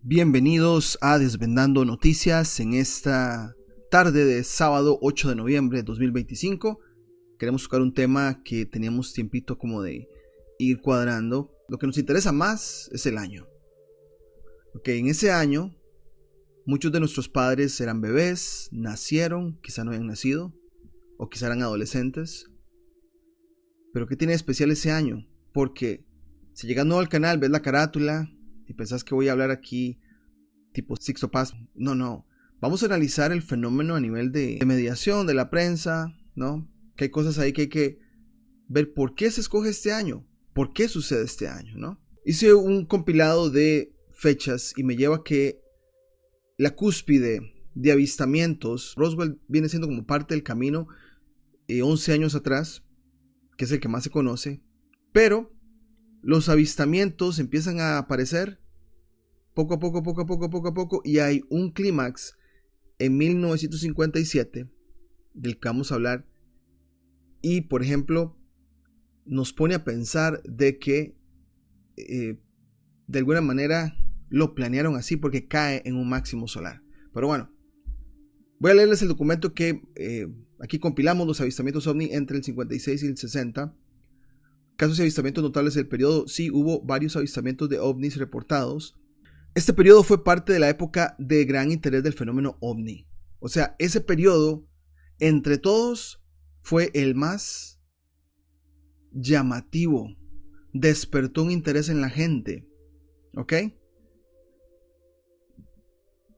Bienvenidos a Desvendando Noticias en esta tarde de sábado 8 de noviembre de 2025. Queremos tocar un tema que teníamos tiempito como de ir cuadrando. Lo que nos interesa más es el año. En ese año muchos de nuestros padres eran bebés, nacieron, quizá no habían nacido, o quizá eran adolescentes. Pero ¿qué tiene de especial ese año? Porque si llegas nuevo al canal, ves la carátula y pensás que voy a hablar aquí tipo Sixto Paz. No. Vamos a analizar el fenómeno a nivel de mediación de la prensa, ¿no? Que hay cosas ahí que hay que ver por qué se escoge este año, por qué sucede este año, ¿no? Hice un compilado de fechas y me lleva a que la cúspide de avistamientos, Roswell viene siendo como parte del camino 11 años atrás, que es el que más se conoce, pero los avistamientos empiezan a aparecer poco a poco, y hay un clímax en 1957 del que vamos a hablar, y por ejemplo nos pone a pensar de que de alguna manera lo planearon así porque cae en un máximo solar. Pero bueno, voy a leerles el documento que aquí compilamos: los avistamientos OVNI entre el 56 y el 60. Casos y avistamientos notables del periodo. Sí, hubo varios avistamientos de ovnis reportados. Este periodo fue parte de la época de gran interés del fenómeno OVNI. O sea, ese periodo, entre todos, fue el más llamativo. Despertó un interés en la gente. ¿Ok?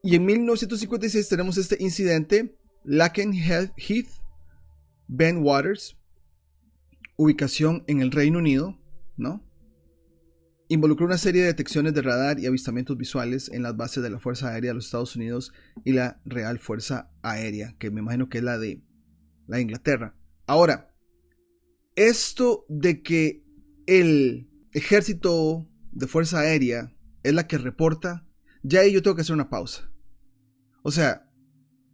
Y en 1956 tenemos este incidente, Laken Heath, Ben Waters, ubicación en el Reino Unido, ¿no? Involucró una serie de detecciones de radar y avistamientos visuales en las bases de la Fuerza Aérea de los Estados Unidos y la Real Fuerza Aérea, que me imagino que es la de Inglaterra. Ahora, esto de que el ejército de Fuerza Aérea es la que reporta, ya ahí yo tengo que hacer una pausa. O sea,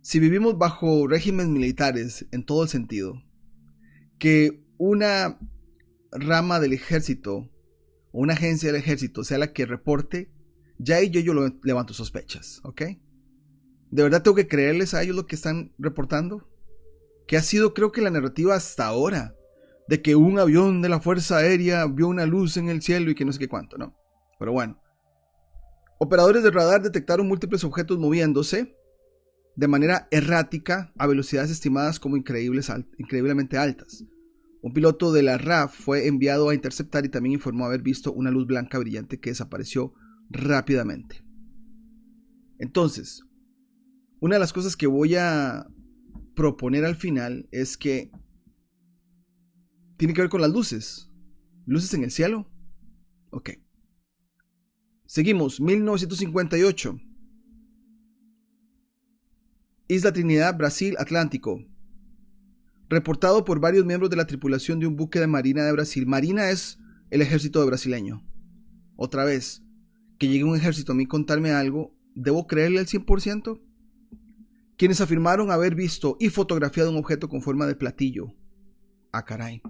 si vivimos bajo regímenes militares en todo el sentido, que una rama del ejército o una agencia del ejército sea la que reporte, ya ahí yo levanto sospechas, ¿ok? ¿De verdad tengo que creerles a ellos lo que están reportando? Que ha sido, creo que, la narrativa hasta ahora, de que un avión de la Fuerza Aérea vio una luz en el cielo y que no sé qué cuánto, ¿no? Pero bueno, operadores de radar detectaron múltiples objetos moviéndose de manera errática a velocidades estimadas como increíblemente altas. Un piloto de la RAF fue enviado a interceptar y también informó haber visto una luz blanca brillante que desapareció rápidamente. Entonces, una de las cosas que voy a proponer al final es que tiene que ver con las luces. ¿Luces en el cielo? Ok. Seguimos, 1958. Isla Trinidad, Brasil, Atlántico. Reportado por varios miembros de la tripulación de un buque de Marina de Brasil. Marina es el ejército brasileño. Otra vez, que llegue un ejército a mí contarme algo, ¿debo creerle al 100%? Quienes afirmaron haber visto y fotografiado un objeto con forma de platillo. Ah, caray.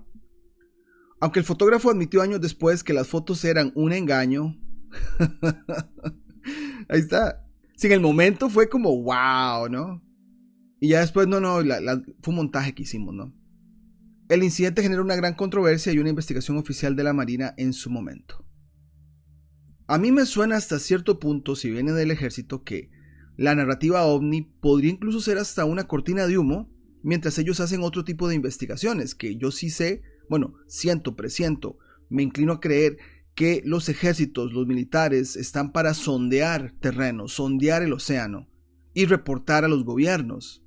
Aunque el fotógrafo admitió años después que las fotos eran un engaño. Ahí está. Si en el momento fue como wow, ¿no? Y ya después, fue un montaje que hicimos, ¿no? El incidente generó una gran controversia y una investigación oficial de la Marina en su momento. A mí me suena hasta cierto punto, si viene del ejército, que la narrativa OVNI podría incluso ser hasta una cortina de humo, mientras ellos hacen otro tipo de investigaciones, que yo sí sé, presiento, me inclino a creer que los ejércitos, los militares, están para sondear terreno, sondear el océano y reportar a los gobiernos.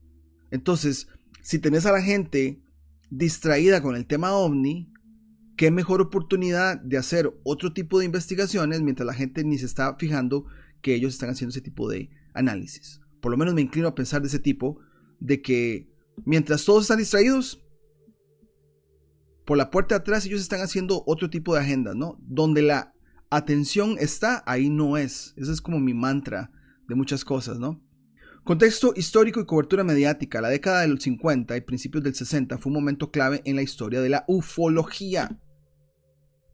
Entonces, si tenés a la gente distraída con el tema OVNI, qué mejor oportunidad de hacer otro tipo de investigaciones mientras la gente ni se está fijando que ellos están haciendo ese tipo de análisis. Por lo menos me inclino a pensar de ese tipo, de que mientras todos están distraídos, por la puerta de atrás ellos están haciendo otro tipo de agendas, ¿no? Donde la atención está, ahí no es. Ese es como mi mantra de muchas cosas, ¿no? Contexto histórico y cobertura mediática. La década de los 50 y principios del 60 fue un momento clave en la historia de la ufología.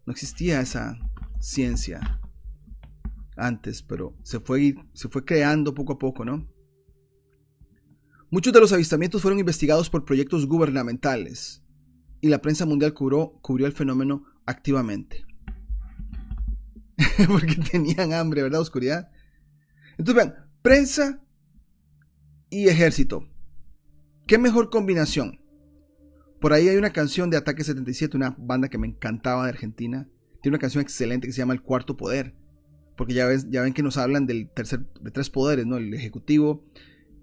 No existía esa ciencia. antes, pero se fue creando poco a poco, ¿no? Muchos de los avistamientos fueron investigados por proyectos gubernamentales y la prensa mundial cubrió el fenómeno activamente. Porque tenían hambre, ¿verdad? Oscuridad. Entonces vean, prensa y ejército. ¿Qué mejor combinación? Por ahí hay una canción de Ataque 77, una banda que me encantaba de Argentina. Tiene una canción excelente que se llama El Cuarto Poder. Porque ya ven que nos hablan de tres poderes, ¿no? El ejecutivo,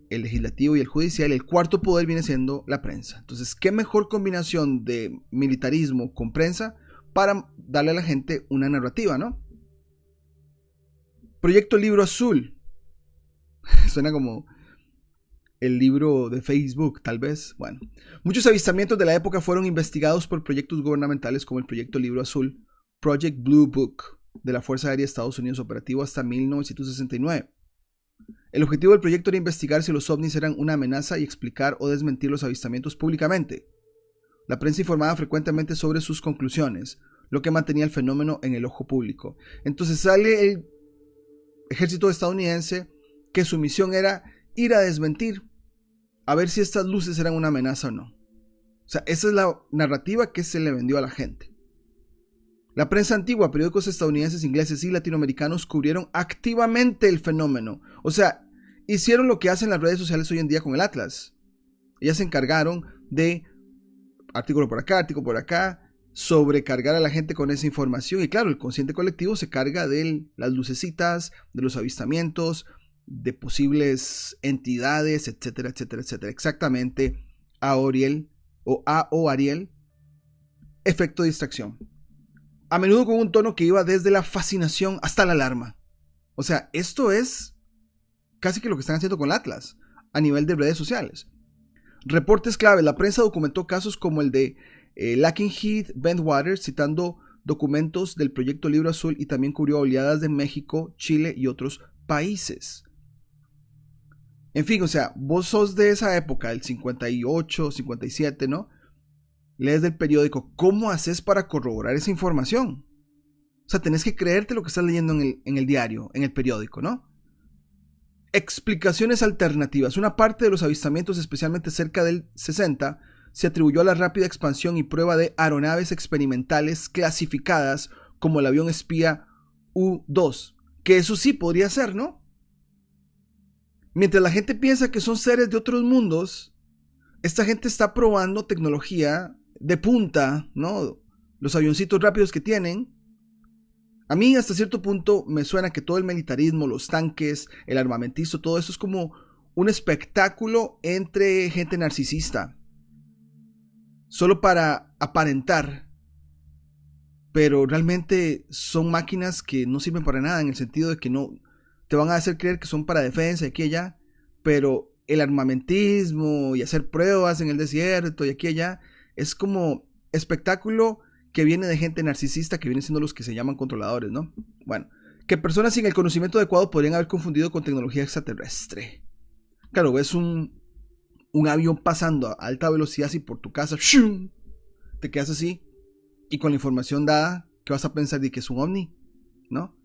el legislativo y el judicial. El cuarto poder viene siendo la prensa. Entonces, ¿qué mejor combinación de militarismo con prensa para darle a la gente una narrativa, ¿no? Proyecto Libro Azul. Suena como el libro de Facebook, tal vez. Bueno, muchos avistamientos de la época fueron investigados por proyectos gubernamentales como el Proyecto Libro Azul, Project Blue Book, de la Fuerza Aérea de Estados Unidos, operativo hasta 1969. El objetivo del proyecto era investigar si los ovnis eran una amenaza y explicar o desmentir los avistamientos públicamente. La prensa informaba frecuentemente sobre sus conclusiones, lo que mantenía el fenómeno en el ojo público. Entonces sale el ejército estadounidense que su misión era ir a desmentir, a ver si estas luces eran una amenaza o no. O sea, esa es la narrativa que se le vendió a la gente. La prensa antigua, periódicos estadounidenses, ingleses y latinoamericanos cubrieron activamente el fenómeno. O sea, hicieron lo que hacen las redes sociales hoy en día con el Atlas. Ellas se encargaron de artículo por acá, sobrecargar a la gente con esa información. Y claro, el consciente colectivo se carga de las lucecitas, de los avistamientos, de posibles entidades, etcétera, etcétera, etcétera. Exactamente a Ariel, efecto de distracción. A menudo con un tono que iba desde la fascinación hasta la alarma. O sea, esto es casi que lo que están haciendo con el Atlas a nivel de redes sociales. Reportes clave. La prensa documentó casos como el de Lakenheath Bentwater, citando documentos del Proyecto Libro Azul, y también cubrió oleadas de México, Chile y otros países. En fin, o sea, vos sos de esa época, el 58, 57, ¿no? Lees del periódico, ¿cómo haces para corroborar esa información? O sea, tenés que creerte lo que estás leyendo en el diario, en el periódico, ¿no? Explicaciones alternativas. Una parte de los avistamientos, especialmente cerca del 60, se atribuyó a la rápida expansión y prueba de aeronaves experimentales clasificadas como el avión espía U-2, que eso sí podría ser, ¿no? Mientras la gente piensa que son seres de otros mundos, esta gente está probando tecnología de punta, ¿no? Los avioncitos rápidos que tienen. A mí hasta cierto punto me suena que todo el militarismo, los tanques, el armamentizo, todo eso es como un espectáculo entre gente narcisista. Solo para aparentar. Pero realmente son máquinas que no sirven para nada, en el sentido de que no te van a hacer creer que son para defensa y aquí y allá. Pero el armamentismo y hacer pruebas en el desierto y aquí y allá es como espectáculo que viene de gente narcisista, que vienen siendo los que se llaman controladores, ¿no? Bueno, que personas sin el conocimiento adecuado podrían haber confundido con tecnología extraterrestre. Claro, ves un avión pasando a alta velocidad así por tu casa, ¡shum!, te quedas así, y con la información dada, ¿qué vas a pensar? De que es un ovni, ¿no?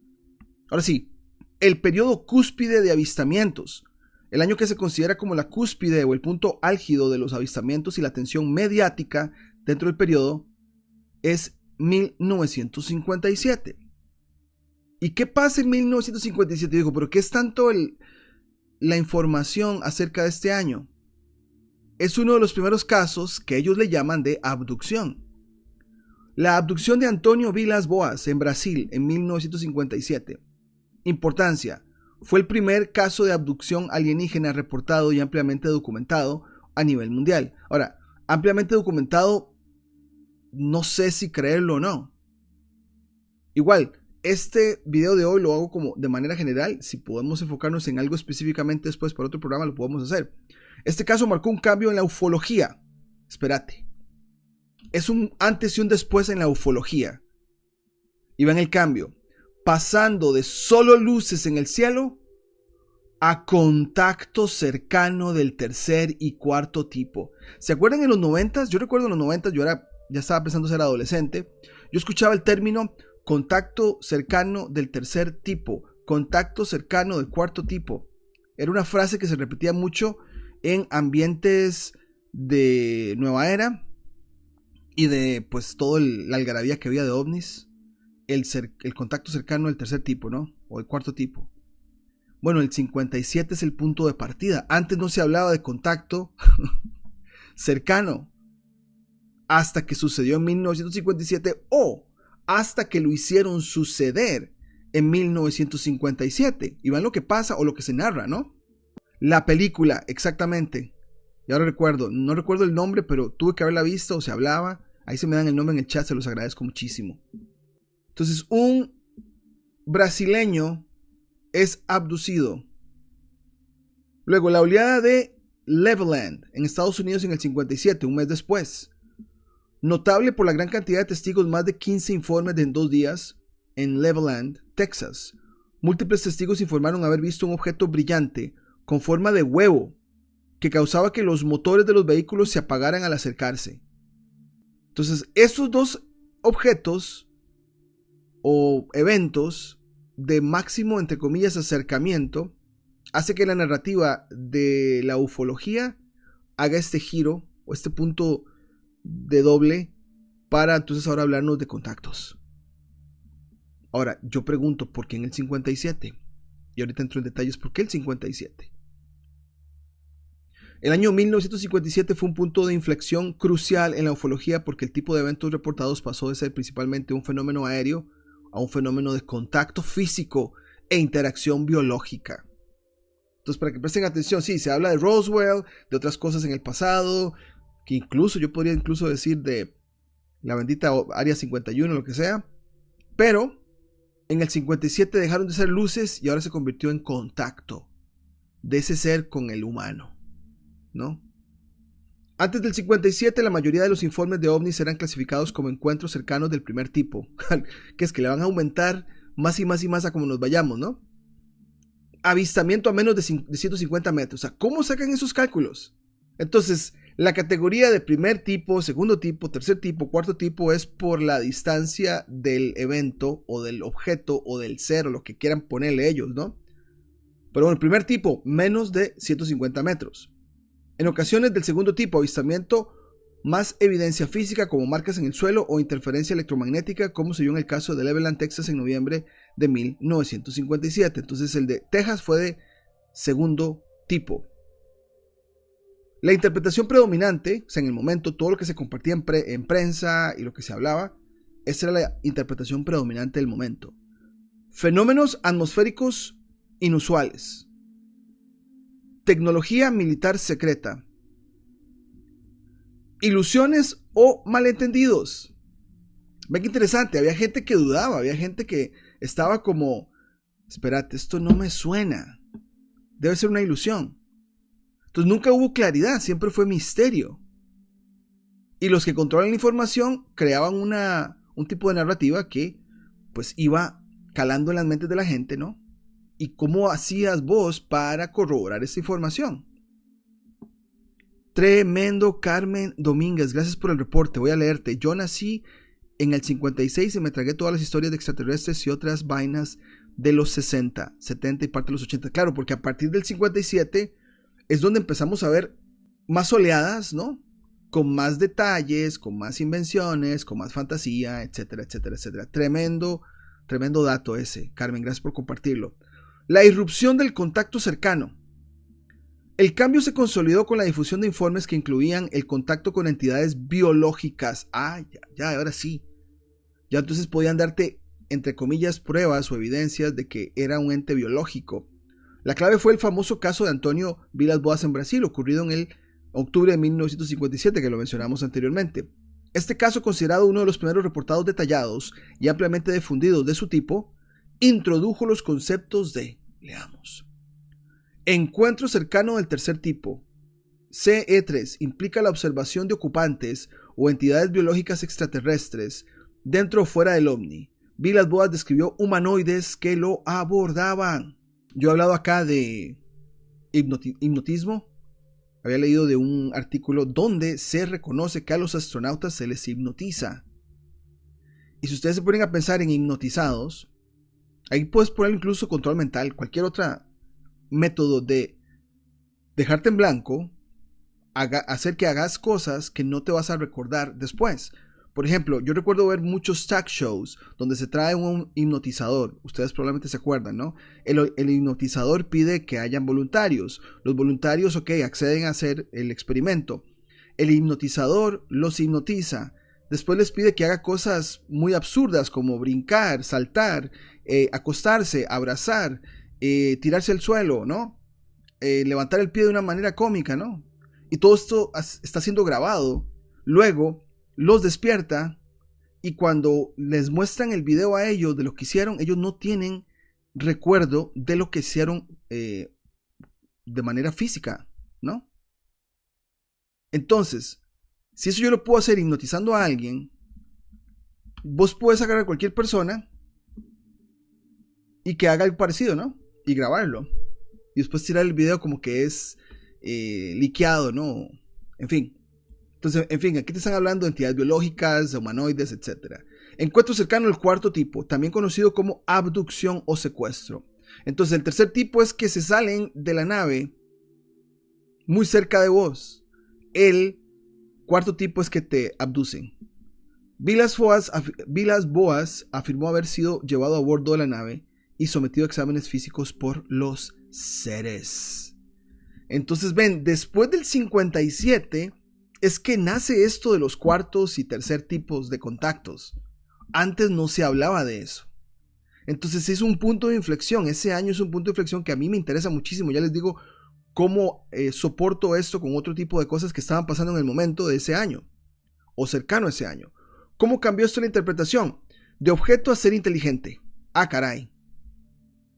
Ahora sí, el periodo cúspide de avistamientos. El año que se considera como la cúspide o el punto álgido de los avistamientos y la atención mediática dentro del periodo es 1957. ¿Y qué pasa en 1957? Digo, ¿pero qué es tanto la información acerca de este año? Es uno de los primeros casos que ellos le llaman de abducción. La abducción de Antonio Vilas Boas en Brasil en 1957. Importancia. Fue el primer caso de abducción alienígena reportado y ampliamente documentado a nivel mundial. Ahora, ampliamente documentado, no sé si creerlo o no. Igual, este video de hoy lo hago como de manera general. Si podemos enfocarnos en algo específicamente después para otro programa, lo podemos hacer. Este caso marcó un cambio en la ufología. Espérate. Es un antes y un después en la ufología. Y ven el cambio. Pasando de solo luces en el cielo a contacto cercano del tercer y cuarto tipo. ¿Se acuerdan en los 90s? Yo recuerdo en los 90s, ya estaba pensando ser adolescente. Yo escuchaba el término contacto cercano del tercer tipo, contacto cercano del cuarto tipo. Era una frase que se repetía mucho en ambientes de nueva era y de pues toda la algarabía que había de ovnis. El contacto cercano del tercer tipo, ¿no? O el cuarto tipo. Bueno, el 57 es el punto de partida. Antes no se hablaba de contacto cercano hasta que sucedió en 1957 o hasta que lo hicieron suceder en 1957. Y vean lo que pasa o lo que se narra, ¿no? La película, exactamente. Y ahora recuerdo, no recuerdo el nombre, pero tuve que haberla visto o se hablaba. Ahí se me dan el nombre en el chat, se los agradezco muchísimo. Entonces, un brasileño es abducido. Luego, la oleada de Levelland en Estados Unidos en el 57, un mes después. Notable por la gran cantidad de testigos, más de 15 informes en 2 días en Levelland, Texas. Múltiples testigos informaron haber visto un objeto brillante con forma de huevo que causaba que los motores de los vehículos se apagaran al acercarse. Entonces, estos dos objetos o eventos de máximo, entre comillas, acercamiento, hace que la narrativa de la ufología haga este giro o este punto de doble para entonces ahora hablarnos de contactos. Ahora, yo pregunto, ¿por qué en el 57? Y ahorita entro en detalles, ¿por qué el 57? El año 1957 fue un punto de inflexión crucial en la ufología porque el tipo de eventos reportados pasó de ser principalmente un fenómeno aéreo a un fenómeno de contacto físico e interacción biológica. Entonces, para que presten atención, sí, se habla de Roswell, de otras cosas en el pasado, que incluso yo podría decir de la bendita Área 51, lo que sea, pero en el 57 dejaron de ser luces y ahora se convirtió en contacto de ese ser con el humano, ¿no? Antes del 57, la mayoría de los informes de ovnis eran clasificados como encuentros cercanos del primer tipo, que es que le van a aumentar más y más y más a como nos vayamos, ¿no? Avistamiento a menos de 150 metros. O sea, ¿cómo sacan esos cálculos? Entonces, la categoría de primer tipo, segundo tipo, tercer tipo, cuarto tipo es por la distancia del evento o del objeto o del ser o lo que quieran ponerle ellos, ¿no? Pero bueno, el primer tipo, menos de 150 metros. En ocasiones del segundo tipo, avistamiento, más evidencia física como marcas en el suelo o interferencia electromagnética, como se vio en el caso de Levelland, Texas, en noviembre de 1957. Entonces el de Texas fue de segundo tipo. La interpretación predominante, o sea, en el momento, todo lo que se compartía en prensa y lo que se hablaba, esa era la interpretación predominante del momento. Fenómenos atmosféricos inusuales. Tecnología militar secreta. Ilusiones o malentendidos. Ven que interesante, había gente que dudaba, había gente que estaba como, espérate, esto no me suena, debe ser una ilusión. Entonces nunca hubo claridad, siempre fue misterio. Y los que controlan la información creaban un tipo de narrativa que pues iba calando en las mentes de la gente, ¿no? ¿Y cómo hacías vos para corroborar esta información? Tremendo, Carmen Domínguez, gracias por el reporte, voy a leerte. Yo nací en el 56 y me tragué todas las historias de extraterrestres y otras vainas de los 60, 70 y parte de los 80. Claro, porque a partir del 57 es donde empezamos a ver más oleadas, ¿no? Con más detalles, con más invenciones, con más fantasía, etcétera, etcétera, etcétera. Tremendo, tremendo dato ese, Carmen, gracias por compartirlo. La irrupción del contacto cercano. El cambio se consolidó con la difusión de informes que incluían el contacto con entidades biológicas. Ya, ahora sí. Ya entonces podían darte, entre comillas, pruebas o evidencias de que era un ente biológico. La clave fue el famoso caso de Antonio Vilas Boas en Brasil, ocurrido en el octubre de 1957, que lo mencionamos anteriormente. Este caso, considerado uno de los primeros reportados detallados y ampliamente difundidos de su tipo, introdujo los conceptos de, leamos, encuentro cercano del tercer tipo. CE3 implica la observación de ocupantes o entidades biológicas extraterrestres dentro o fuera del ovni. Vilas Boas describió humanoides que lo abordaban. Yo he hablado acá de hipnotismo. Había leído de un artículo donde se reconoce que a los astronautas se les hipnotiza. Y si ustedes se ponen a pensar en hipnotizados, Ahí puedes poner incluso control mental, cualquier otro método de dejarte en blanco, hacer que hagas cosas que no te vas a recordar después. Por ejemplo, yo recuerdo ver muchos tag shows donde se trae un hipnotizador. Ustedes probablemente se acuerdan, ¿no? El hipnotizador pide que hayan voluntarios. Los voluntarios, ok, acceden a hacer el experimento. El hipnotizador los hipnotiza. Después les pide que haga cosas muy absurdas como brincar, saltar, acostarse, abrazar, tirarse al suelo, ¿no? Levantar el pie de una manera cómica, ¿no? Y todo esto está siendo grabado. Luego los despierta y cuando les muestran el video a ellos de lo que hicieron, ellos no tienen recuerdo de lo que hicieron de manera física, ¿no? Entonces, si eso yo lo puedo hacer hipnotizando a alguien, vos puedes agarrar a cualquier persona y que haga algo parecido, ¿no? Y grabarlo. Y después tirar el video como que es liqueado, ¿no? En fin. Entonces, en fin, aquí te están hablando de entidades biológicas, de humanoides, etc. Encuentro cercano al cuarto tipo, también conocido como abducción o secuestro. Entonces, el tercer tipo es que se salen de la nave muy cerca de vos. El cuarto tipo es que te abducen. Villas-Boas afirmó haber sido llevado a bordo de la nave y sometido a exámenes físicos por los seres. Entonces, ven, después del 57 es que nace esto de los cuartos y tercer tipos de contactos. Antes no se hablaba de eso. Entonces es un punto de inflexión. Ese año es un punto de inflexión que a mí me interesa muchísimo. Ya les digo cómo soporto esto con otro tipo de cosas que estaban pasando en el momento de ese año o cercano a ese año. ¿Cómo cambió esto la interpretación? De objeto a ser inteligente. Ah, caray.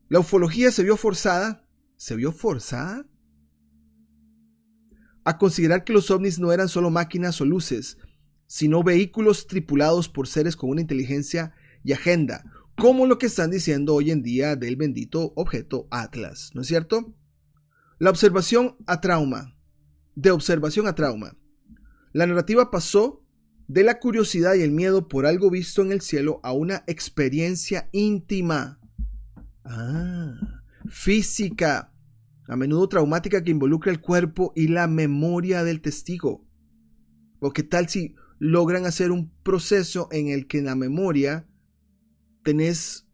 La ufología se vio forzada. ¿Se vio forzada? A considerar que los ovnis no eran solo máquinas o luces, sino vehículos tripulados por seres con una inteligencia y agenda, como lo que están diciendo hoy en día del bendito objeto Atlas, ¿no es cierto? La observación a trauma. De observación a trauma. La narrativa pasó de la curiosidad y el miedo por algo visto en el cielo a una experiencia íntima. Física. A menudo traumática que involucra el cuerpo y la memoria del testigo. ¿O qué tal si logran hacer un proceso en el que en la memoria tenés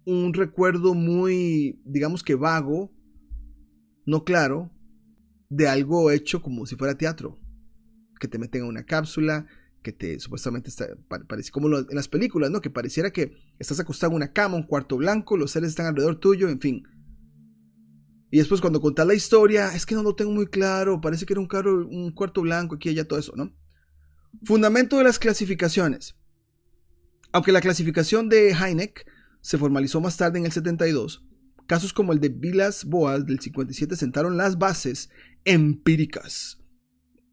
un recuerdo muy, digamos que vago, no claro, de algo hecho como si fuera teatro? Que te meten a una cápsula, que te supuestamente parece como en las películas, ¿no? Que pareciera que estás acostado en una cama, un cuarto blanco, los seres están alrededor tuyo, en fin. Y después cuando contás la historia, es que no lo tengo muy claro, parece que era un cuarto blanco, aquí y allá, todo eso, ¿no? Fundamento de las clasificaciones. Aunque la clasificación de Hynek se formalizó más tarde en el 72, casos como el de Villas-Boas del 57 sentaron las bases empíricas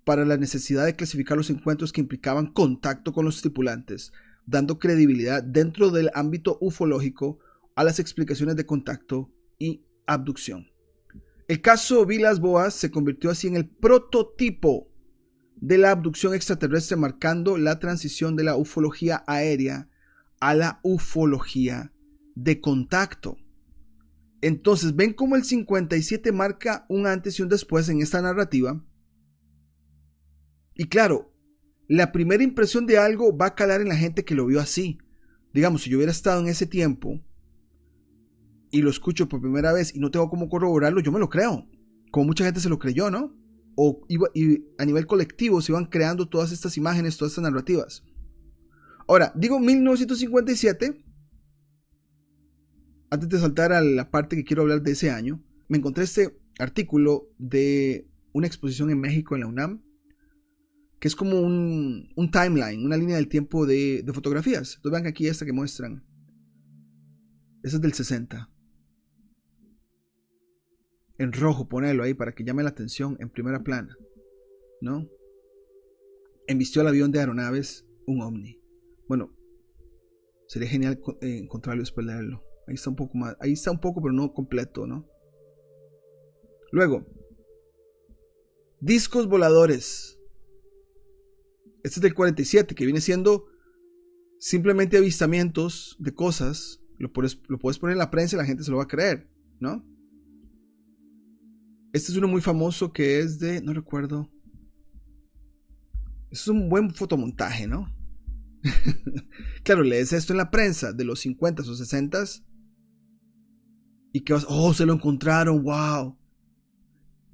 para la necesidad de clasificar los encuentros que implicaban contacto con los tripulantes, dando credibilidad dentro del ámbito ufológico a las explicaciones de contacto y abducción. El caso Villas-Boas se convirtió así en el prototipo de la abducción extraterrestre, marcando la transición de la ufología aérea a la ufología de contacto. Entonces, ven cómo el 57 marca un antes y un después en esta narrativa. Y claro, la primera impresión de algo va a calar en la gente que lo vio así. Digamos, si yo hubiera estado en ese tiempo y lo escucho por primera vez y no tengo cómo corroborarlo, yo me lo creo. Como mucha gente se lo creyó, ¿no? Y a nivel colectivo se iban creando todas estas imágenes, todas estas narrativas. Ahora, digo 1957, antes de saltar a la parte que quiero hablar de ese año, me encontré este artículo de una exposición en México en la UNAM, que es como un timeline, una línea del tiempo de fotografías. Entonces vean aquí esta que muestran. Esa es del 60. En rojo, ponerlo ahí para que llame la atención en primera plana, ¿no? Embistió al avión de aeronaves un ovni. Bueno, sería genial encontrarlo y después leerlo. Ahí está un poco más, ahí está un poco, pero no completo, ¿no? Luego, discos voladores. Este es del 47, que viene siendo simplemente avistamientos de cosas Lo puedes poner en la prensa y la gente se lo va a creer, ¿no? Este es uno muy famoso que es de... no recuerdo. Es un buen fotomontaje, ¿no? Claro, lees esto en la prensa de los 50s o 60s y que vas, oh, se lo encontraron, wow.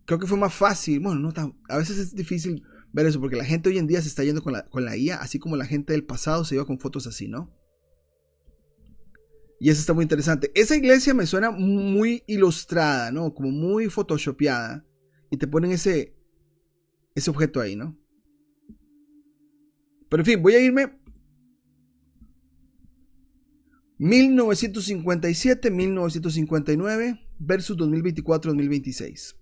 Creo que fue más fácil, bueno, no tan, a veces es difícil ver eso porque la gente hoy en día se está yendo con la IA, así como la gente del pasado se iba con fotos así, ¿no? Y eso está muy interesante. Esa iglesia me suena muy ilustrada, ¿no? Como muy photoshopeada. Y te ponen ese objeto ahí, ¿no? Pero en fin, voy a irme 1957, 1959 versus 2024-2026.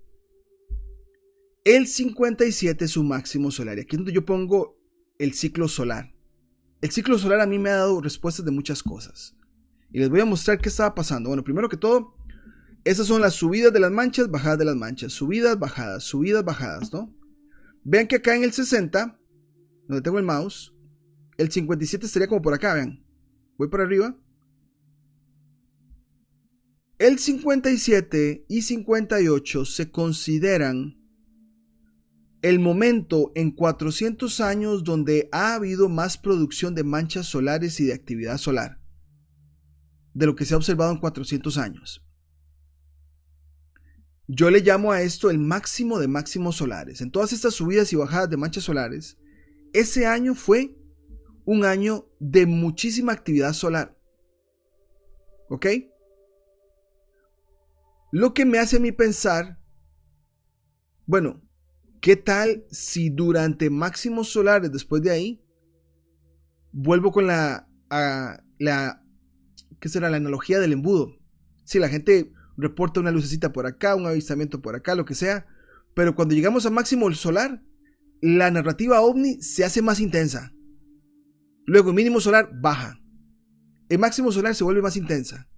El 57 es su máximo solar. Y aquí es donde yo pongo el ciclo solar. El ciclo solar a mí me ha dado respuestas de muchas cosas. Y les voy a mostrar qué estaba pasando. Bueno, primero que todo, esas son las subidas de las manchas, bajadas de las manchas. Subidas, bajadas, ¿no? Vean que acá en el 60, donde tengo el mouse, el 57 estaría como por acá, vean. Voy para arriba. El 57 y 58 se consideran el momento en 400 años donde ha habido más producción de manchas solares y de actividad solar de lo que se ha observado en 400 años. Yo le llamo a esto el máximo de máximos solares. En todas estas subidas y bajadas de manchas solares, ese año fue un año de muchísima actividad solar. ¿Ok? Lo que me hace a mí pensar, bueno, ¿qué tal si durante máximos solares después de ahí vuelvo con ¿qué será? La analogía del embudo? Si la gente reporta una lucecita por acá, un avistamiento por acá, lo que sea, pero cuando llegamos a máximo solar, la narrativa ovni se hace más intensa. Luego, mínimo solar baja. El máximo solar se vuelve más intensa.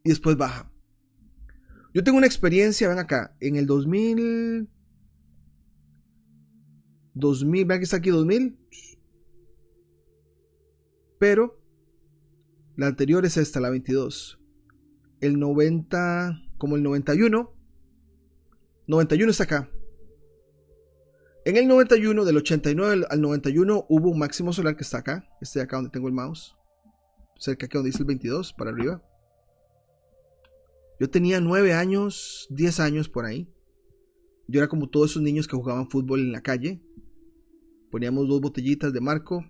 Y después baja. Yo tengo una experiencia, ven acá, en el 2000, vean que está aquí 2000, pero la anterior es esta, la 22. El 90, como el 91 está acá. En el 91, del 89 al 91, hubo un máximo solar que está acá. Este de acá donde tengo el mouse. Cerca aquí donde dice el 22, para arriba. Yo tenía 9 años, 10 años por ahí. Yo era como todos esos niños que jugaban fútbol en la calle. Poníamos 2 botellitas de marco.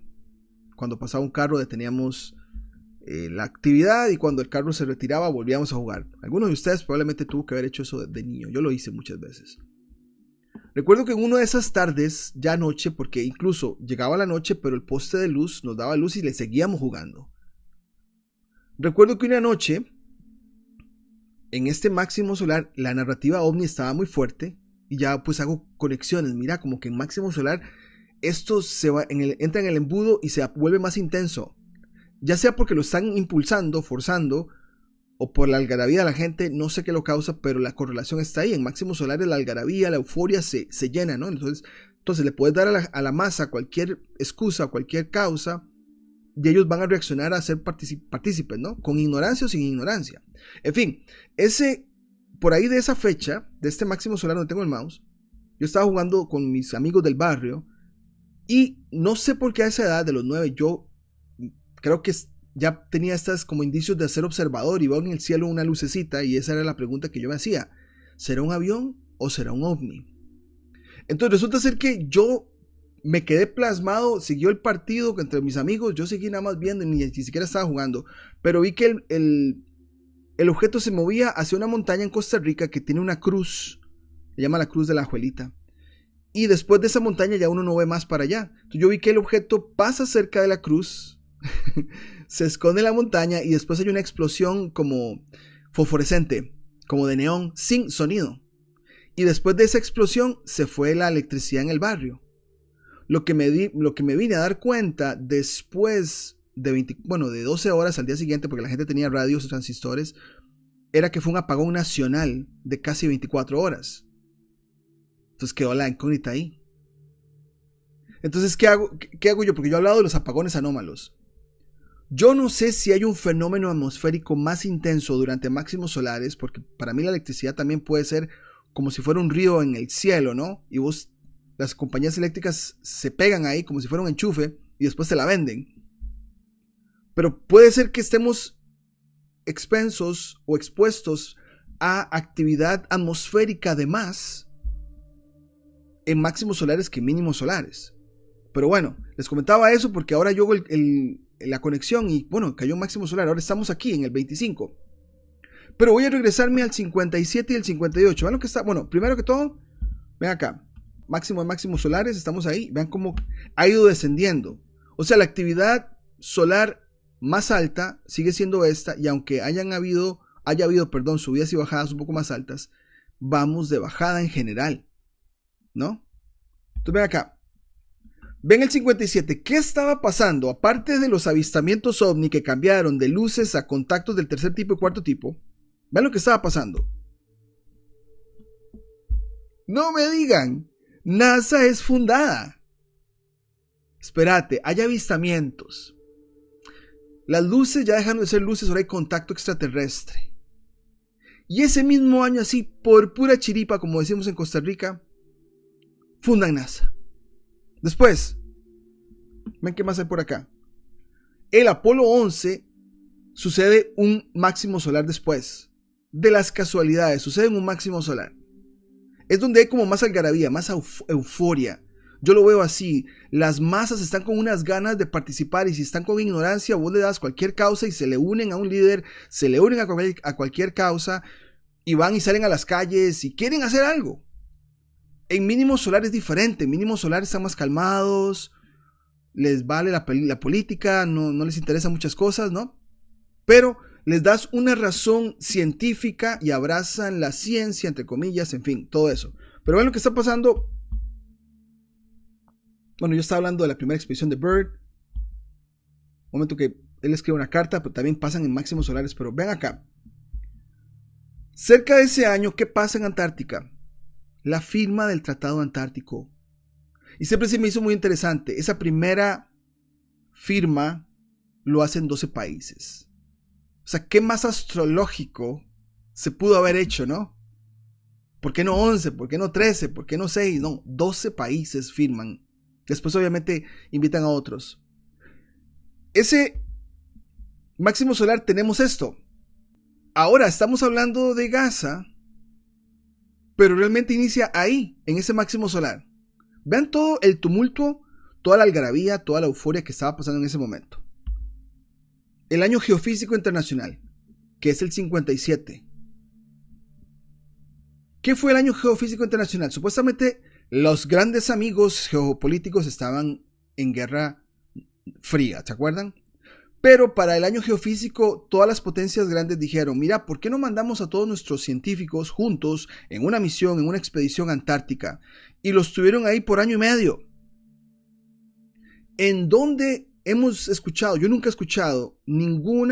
Cuando pasaba un carro deteníamos la actividad y cuando el carro se retiraba volvíamos a jugar. Algunos de ustedes probablemente tuvo que haber hecho eso de niño. Yo lo hice muchas veces. Recuerdo que en una de esas tardes, ya noche, porque incluso llegaba la noche, pero el poste de luz nos daba luz y le seguíamos jugando. Recuerdo que una noche, en este máximo solar, la narrativa ovni estaba muy fuerte y ya pues hago conexiones. Mira, como que en máximo solar esto entra en el embudo y se vuelve más intenso. Ya sea porque lo están impulsando, forzando, o por la algarabía de la gente, no sé qué lo causa, pero la correlación está ahí. En máximos solares la algarabía, la euforia se llena, ¿no? Entonces le puedes dar a la masa cualquier excusa, cualquier causa, y ellos van a reaccionar a ser partícipes, ¿no? Con ignorancia o sin ignorancia. En fin, por ahí de esa fecha, de este máximo solar donde tengo el mouse, yo estaba jugando con mis amigos del barrio, y no sé por qué a esa edad de los 9, yo creo que ya tenía estas como indicios de ser observador y veo en el cielo una lucecita y esa era la pregunta que yo me hacía. ¿Será un avión o será un ovni? Entonces resulta ser que yo me quedé plasmado, siguió el partido entre mis amigos, yo seguí nada más viendo, ni siquiera estaba jugando, pero vi que el objeto se movía hacia una montaña en Costa Rica que tiene una cruz, se llama la Cruz de la Ajuelita. Y después de esa montaña ya uno no ve más para allá. Entonces yo vi que el objeto pasa cerca de la cruz, se esconde en la montaña y después hay una explosión como fosforescente, como de neón, sin sonido. Y después de esa explosión se fue la electricidad en el barrio. Lo que me vine a dar cuenta después de 12 horas al día siguiente, porque la gente tenía radios o transistores, era que fue un apagón nacional de casi 24 horas. Entonces quedó la incógnita ahí. Entonces, ¿qué hago yo? Porque yo he hablado de los apagones anómalos. Yo no sé si hay un fenómeno atmosférico más intenso durante máximos solares, porque para mí la electricidad también puede ser como si fuera un río en el cielo, ¿no? Y las compañías eléctricas se pegan ahí como si fuera un enchufe y después te la venden. Pero puede ser que estemos expensos o expuestos a actividad atmosférica de más en máximos solares que mínimos solares. Pero bueno, les comentaba eso porque ahora yo hago la conexión y bueno, cayó un máximo solar. Ahora estamos aquí en el 25. Pero voy a regresarme al 57 y el 58. Vean lo que está. Bueno, primero que todo, ven acá. Máximo de máximos solares, estamos ahí. Vean cómo ha ido descendiendo. O sea, la actividad solar más alta sigue siendo esta. Y aunque haya habido, subidas y bajadas un poco más altas, vamos de bajada en general, ¿no? Entonces ven acá. Ven el 57, ¿qué estaba pasando? Aparte de los avistamientos ovni que cambiaron de luces a contactos del tercer tipo y cuarto tipo, vean lo que estaba pasando. No me digan, NASA es fundada. Espérate, hay avistamientos. Las luces ya dejaron de ser luces, ahora hay contacto extraterrestre. Y ese mismo año, así, por pura chiripa, como decimos en Costa Rica, fundan NASA. Después, ven qué más hay por acá. El Apolo 11 sucede un máximo solar después. De las casualidades, sucede un máximo solar. Es donde hay como más algarabía, más euforia. Yo lo veo así. Las masas están con unas ganas de participar y si están con ignorancia, vos le das cualquier causa y se le unen a un líder, se le unen a cualquier causa y van y salen a las calles y quieren hacer algo. En mínimo solar es diferente. En mínimo solar están más calmados, les vale la política, no les interesan muchas cosas, ¿no? Pero les das una razón científica y abrazan la ciencia, entre comillas, en fin, todo eso. Pero ven lo que está pasando. Bueno, yo estaba hablando de la primera expedición de Byrd. Un momento que él escribe una carta, pero también pasan en máximos solares. Pero ven acá. Cerca de ese año, ¿qué pasa en Antártica? La firma del Tratado Antártico. Y siempre se me hizo muy interesante. Esa primera firma lo hacen 12 países. O sea, ¿qué más astrológico se pudo haber hecho, no? ¿Por qué no 11? ¿Por qué no 13? ¿Por qué no 6? No, 12 países firman. Después obviamente invitan a otros. Ese máximo solar tenemos esto. Ahora estamos hablando de Gaza, pero realmente inicia ahí, en ese máximo solar. Vean todo el tumulto, toda la algarabía, toda la euforia que estaba pasando en ese momento. El año geofísico internacional, que es el 57. ¿Qué fue el año geofísico internacional? Supuestamente los grandes amigos geopolíticos estaban en guerra fría, ¿se acuerdan? Pero para el año geofísico todas las potencias grandes dijeron, mira, ¿por qué no mandamos a todos nuestros científicos juntos en una misión, en una expedición antártica? Y los tuvieron ahí por año y medio. En donde hemos escuchado, yo nunca he escuchado ningún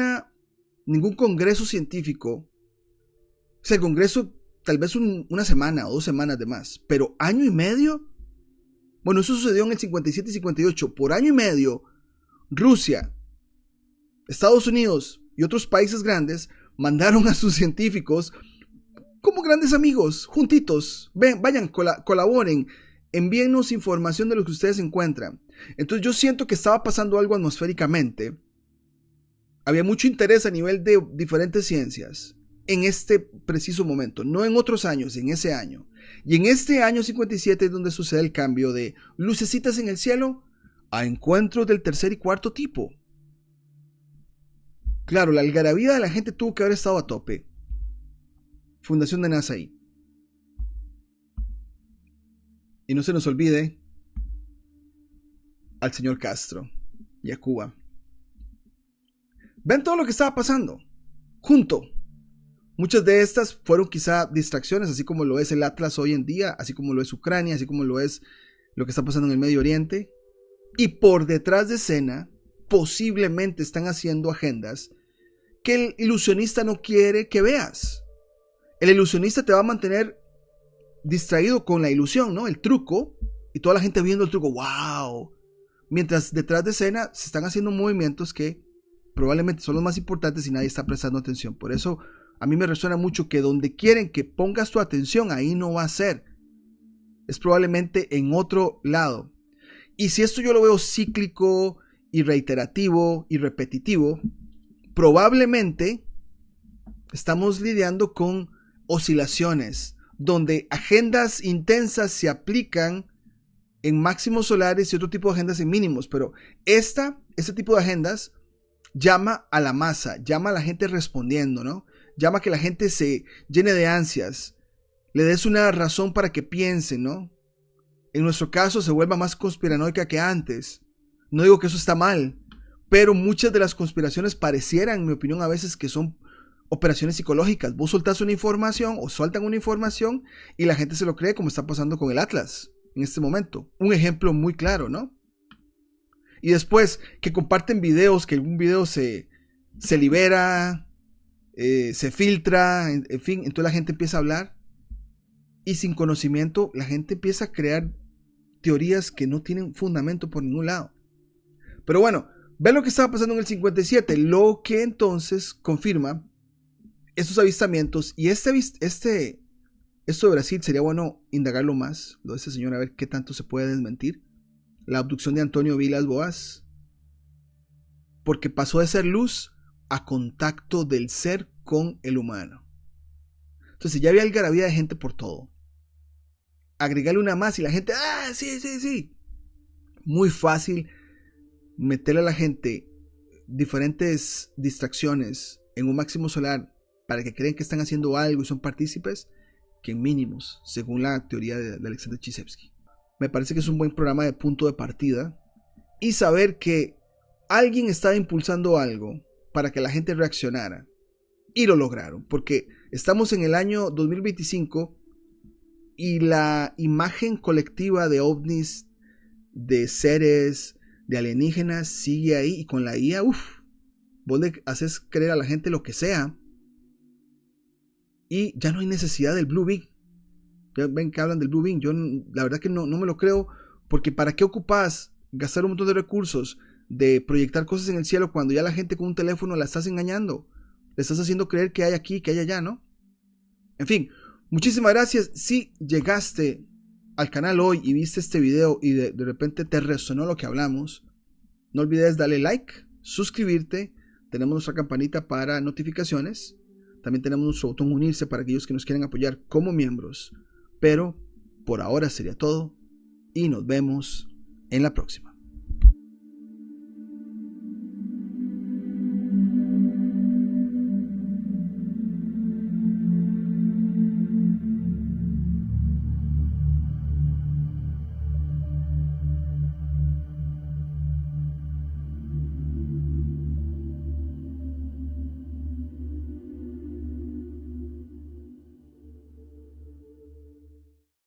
congreso científico, o sea, el congreso tal vez una semana o 2 semanas de más, pero año y medio. Bueno, eso sucedió en el 57 y 58. Por año y medio, Rusia, Estados Unidos y otros países grandes mandaron a sus científicos como grandes amigos, juntitos. Vayan, colaboren, envíennos información de lo que ustedes encuentran. Entonces yo siento que estaba pasando algo atmosféricamente. Había mucho interés a nivel de diferentes ciencias en este preciso momento, no en otros años, en ese año. Y en este año 57 es donde sucede el cambio de lucecitas en el cielo a encuentros del tercer y cuarto tipo. Claro, la algarabía de la gente tuvo que haber estado a tope. Fundación de NASA ahí. Y no se nos olvide al señor Castro y a Cuba. Ven todo lo que estaba pasando junto. Muchas de estas fueron quizá distracciones, así como lo es el Atlas hoy en día, así como lo es Ucrania, así como lo es lo que está pasando en el Medio Oriente. Y por detrás de escena, posiblemente están haciendo agendas que el ilusionista no quiere que veas. El ilusionista te va a mantener distraído con la ilusión, ¿no? El truco, y toda la gente viendo el truco, ¡wow! Mientras detrás de escena se están haciendo movimientos que probablemente son los más importantes y nadie está prestando atención. Por eso a mí me resuena mucho que donde quieren que pongas tu atención, ahí no va a ser. Es probablemente en otro lado. Y si esto yo lo veo cíclico y reiterativo y repetitivo, probablemente estamos lidiando con oscilaciones donde agendas intensas se aplican en máximos solares y otro tipo de agendas en mínimos. Pero este tipo de agendas llama a la masa, llama a la gente respondiendo, ¿no? Llama a que la gente se llene de ansias, le des una razón para que piense, ¿no? En nuestro caso se vuelva más conspiranoica que antes. No digo que eso está mal, pero muchas de las conspiraciones parecieran, en mi opinión, a veces que son operaciones psicológicas. Vos soltás una información o sueltan una información y la gente se lo cree, como está pasando con el Atlas en este momento. Un ejemplo muy claro, ¿no? Y después que comparten videos, que algún video se libera, se filtra, en fin, entonces la gente empieza a hablar y sin conocimiento la gente empieza a crear teorías que no tienen fundamento por ningún lado. Pero bueno, ven lo que estaba pasando en el 57, lo que entonces confirma estos avistamientos. Y esto de Brasil sería bueno indagarlo más, lo de este señor, a ver qué tanto se puede desmentir. La abducción de Antonio Vilas Boas, porque pasó de ser luz a contacto del ser con el humano. Entonces ya había algarabía de gente por todo. Agregarle una más y la gente, sí. Muy fácil meterle a la gente diferentes distracciones en un máximo solar para que creen que están haciendo algo y son partícipes, que en mínimos, según la teoría de Alexander Chizevsky. Me parece que es un buen programa de punto de partida y saber que alguien estaba impulsando algo para que la gente reaccionara y lo lograron, porque estamos en el año 2025 y la imagen colectiva de ovnis, de seres, de alienígenas sigue ahí, y con la IA, vos le haces creer a la gente lo que sea y ya no hay necesidad del Blue Beam. Ya ven que hablan del Blue Beam, yo la verdad que no me lo creo, porque ¿para qué ocupas gastar un montón de recursos de proyectar cosas en el cielo cuando ya la gente con un teléfono la estás engañando? Le estás haciendo creer que hay aquí, que hay allá, ¿no? En fin, muchísimas gracias. Si llegaste al canal hoy y viste este video y de repente te resonó lo que hablamos, no olvides darle like, suscribirte, tenemos nuestra campanita para notificaciones, también tenemos nuestro botón unirse para aquellos que nos quieran apoyar como miembros, pero por ahora sería todo y nos vemos en la próxima.